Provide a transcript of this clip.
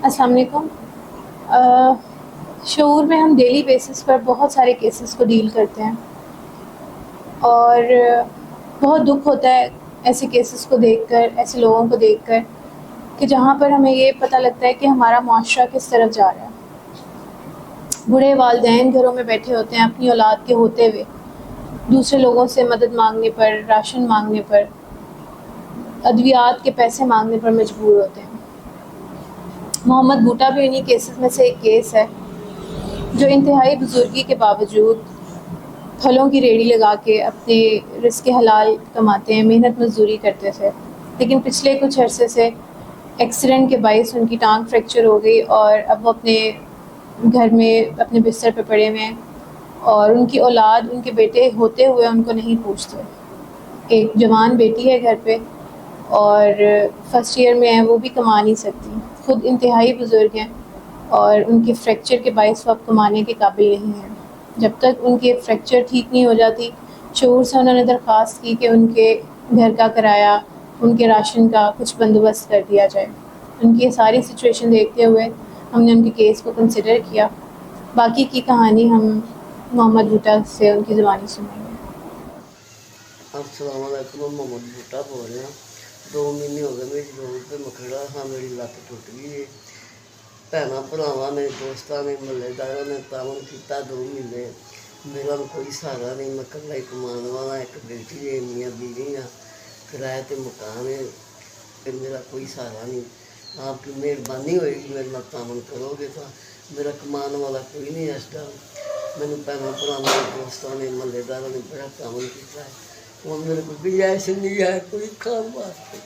अस्सलाम वालेकुम। शऊर में हम डेली बेसिस पर बहुत सारे केसेस को डील करते हैं और बहुत दुख होता है ऐसे केसेस को देखकर, ऐसे लोगों को देखकर कि जहाँ पर हमें ये पता लगता है कि हमारा मुआशरा किस तरफ जा रहा है। बूढ़े वालिदैन घरों में बैठे होते हैं अपनी औलाद के होते हुए, दूसरे लोगों से मदद मांगने पर, राशन मांगने पर, अद्वियात के पैसे मांगने पर मजबूर होते हैं। मोहम्मद भूटा भी इन्हीं केसेस में से एक केस है, जो इंतहाई बुजुर्गी के बावजूद फलों की रेहड़ी लगा के अपने रिज़्क़ हलाल कमाते हैं, मेहनत मजदूरी करते थे। लेकिन पिछले कुछ अरसे से एक्सीडेंट के बायस उनकी टांग फ्रैक्चर हो गई और अब वो अपने घर में अपने बिस्तर पे पड़े हुए हैं और उनकी औलाद, उनके बेटे होते हुए उनको नहीं पूछते। एक जवान बेटी है घर पे और फर्स्ट ईयर में है, वो भी कमा नहीं सकती, खुद इंतहाई बुज़ुर्ग हैं और उनके फ्रैक्चर के बायस वो अब कमाने के काबिल नहीं हैं। जब तक उनके फ्रैक्चर ठीक नहीं हो जाती, शऊर से उन्होंने दरख्वास्त की कि उनके घर का किराया, उनके राशन का कुछ बंदोबस्त कर दिया जाए। उनकी ये सारी सिचुएशन देखते हुए हमने उनके केस को कंसिडर किया। बाकी की कहानी हम मोहम्मद भुट्टा से उनकी ज़ुबानी सुनेंगे। अस्सलाम वालेकुम। मैं मोहम्मद भुट्टा बोल रहा। 2 महीने हो गए मेरी रोड पे मैं खड़ा हाँ, मेरी लत्त टुट गई है। भैनों भरावां ने, दोस्तों ने, मुहल्लेदारों ने तावन किया 2 महीने। मेरा कोई सहारा नहीं, मैं कला ही कमाने वाला। एक बेटी है, मियाँ बीवी हाँ, किराए ते मकान है, फिर मेरा कोई सहारा नहीं। आपकी मेहरबानी होएगी, मेरे नाल तावन करोगे तो। मेरा कमाने वाला कोई नहीं इस टाइम। मैंने भैनों भरावां ने, दोस्तों ने, मुहल्लेदारों ने बड़ा तावन किया है। और मेरे को गुंजाइश नहीं है कोई काम वास्ते।